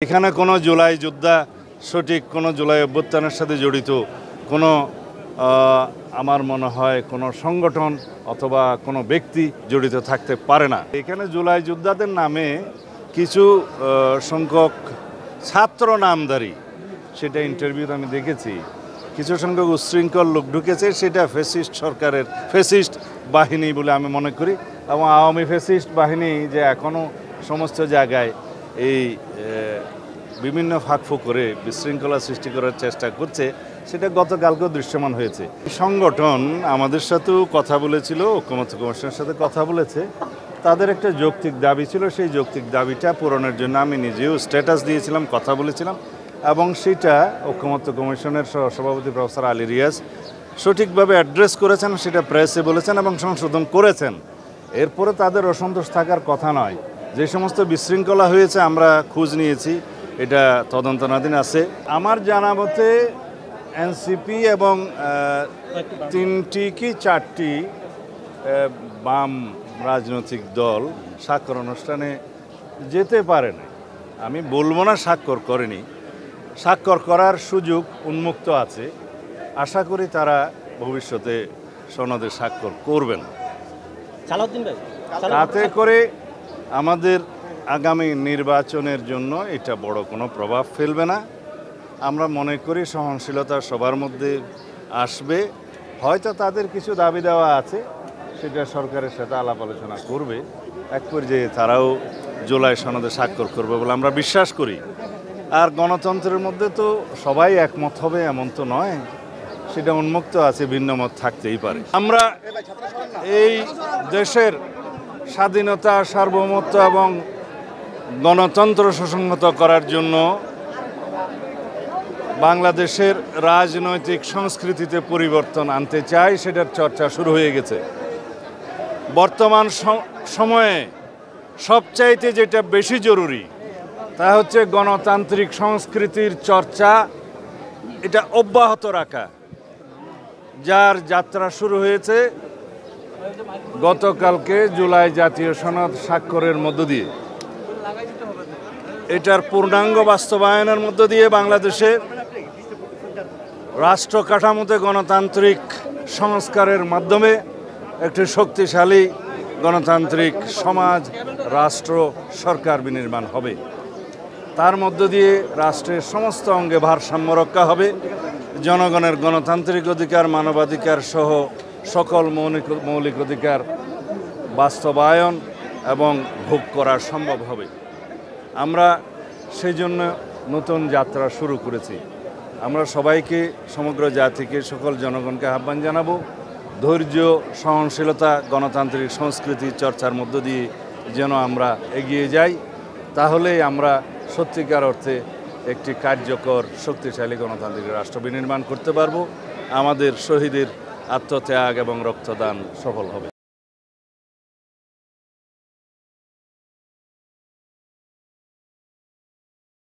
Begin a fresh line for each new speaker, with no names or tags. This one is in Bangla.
এখানে কোনো জুলাই যোদ্ধা সঠিক কোনো জুলাই অভ্যুত্থানের সাথে জড়িত কোনো আমার মনে হয় কোনো সংগঠন অথবা কোনো ব্যক্তি জড়িত থাকতে পারে না। এখানে জুলাই যোদ্ধাদের নামে কিছু সংখ্যক ছাত্র নামধারী, সেটা ইন্টারভিউতে আমি দেখেছি, কিছু সংখ্যক উচ্ছৃঙ্খল লোক ঢুকেছে, সেটা ফ্যাসিস্ট সরকারের ফ্যাসিস্ট বাহিনী বলে আমি মনে করি। এবং আওয়ামী ফ্যাসিস্ট বাহিনী যে এখনও সমস্ত জায়গায় এই বিভিন্ন ফাঁকফোঁক করে বিশৃঙ্খলা সৃষ্টি করার চেষ্টা করছে, সেটা গতকালকেও দৃশ্যমান হয়েছে। সংগঠন আমাদের সাথেও কথা বলেছিল, ঐক্যমত্য কমিশনের সাথে কথা বলেছে। তাদের একটা যৌক্তিক দাবি ছিল, সেই যৌক্তিক দাবিটা পূরণের জন্য আমি নিজেও স্ট্যাটাস দিয়েছিলাম, কথা বলেছিলাম, এবং সেটা ঐক্যমত্য কমিশনের সভাপতি প্রফেসর আলী রিয়াজ সঠিকভাবে অ্যাড্রেস করেছেন, সেটা প্রেসে বলেছেন এবং সংশোধন করেছেন। এরপরে তাদের অসন্তোষ থাকার কথা নয়। যে সমস্ত বিশৃঙ্খলা হয়েছে আমরা খোঁজ নিয়েছি, এটা তদন্তনাধীন আছে। আমার জানা মতে এনসিপি এবং 3টি কি 4টি বাম রাজনৈতিক দল স্বাক্ষর অনুষ্ঠানে যেতে পারে না। আমি বলবো না স্বাক্ষর করেনি, স্বাক্ষর করার সুযোগ উন্মুক্ত আছে। আশা করি তারা ভবিষ্যতে সনদে স্বাক্ষর করবেন। তাতে করে আমাদের আগামী নির্বাচনের জন্য এটা বড় কোনো প্রভাব ফেলবে না। আমরা মনে করি সহনশীলতা সবার মধ্যে আসবে। হয়তো তাদের কিছু দাবি দেওয়া আছে, সেটা সরকারের সাথে আলাপ আলোচনা করবে। এক পর্যায়ে তারাও জুলাই সনদে স্বাক্ষর করবে বলে আমরা বিশ্বাস করি। আর গণতন্ত্রের মধ্যে তো সবাই একমত হবে এমন তো নয়, সেটা উন্মুক্ত আছে, ভিন্ন মত থাকতেই পারে। আমরা এই দেশের স্বাধীনতা, সার্বভৌমত্ব এবং গণতন্ত্র সুসংহত করার জন্য বাংলাদেশের রাজনৈতিক সংস্কৃতিতে পরিবর্তন আনতে চাই, সেটার চর্চা শুরু হয়ে গেছে। বর্তমান সময়ে সবচাইতে যেটা বেশি জরুরি তা হচ্ছে গণতান্ত্রিক সংস্কৃতির চর্চা, এটা অব্যাহত রাখা, যার যাত্রা শুরু হয়েছে গতকালকে জুলাই জাতীয় সনদ স্বাক্ষরের মধ্য দিয়ে। এটার পূর্ণাঙ্গ বাস্তবায়নের মধ্য দিয়ে বাংলাদেশে রাষ্ট্র কাঠামোতে গণতান্ত্রিক সংস্কারের মাধ্যমে একটি শক্তিশালী গণতান্ত্রিক সমাজ, রাষ্ট্র, সরকার বিনির্মাণ হবে। তার মধ্য দিয়ে রাষ্ট্রের সমস্ত অঙ্গে ভারসাম্য রক্ষা হবে। জনগণের গণতান্ত্রিক অধিকার, মানবাধিকার সহ সকল মৌলিক অধিকার বাস্তবায়ন এবং ভোগ করা সম্ভব হবে। আমরা সেই জন্য নতুন যাত্রা শুরু করেছি। আমরা সবাইকে, সমগ্র জাতিকে, সকল জনগণকে আহ্বান জানাবো, ধৈর্য, সহনশীলতা, গণতান্ত্রিক সংস্কৃতি চর্চার মধ্য দিয়ে যেন আমরা এগিয়ে যাই। তাহলেই আমরা সত্যিকার অর্থে একটি কার্যকর, শক্তিশালী গণতান্ত্রিক রাষ্ট্র বিনির্মাণ করতে পারব। আমাদের শহীদের আত্মত্যাগ এবং রক্তদান সফল হবে।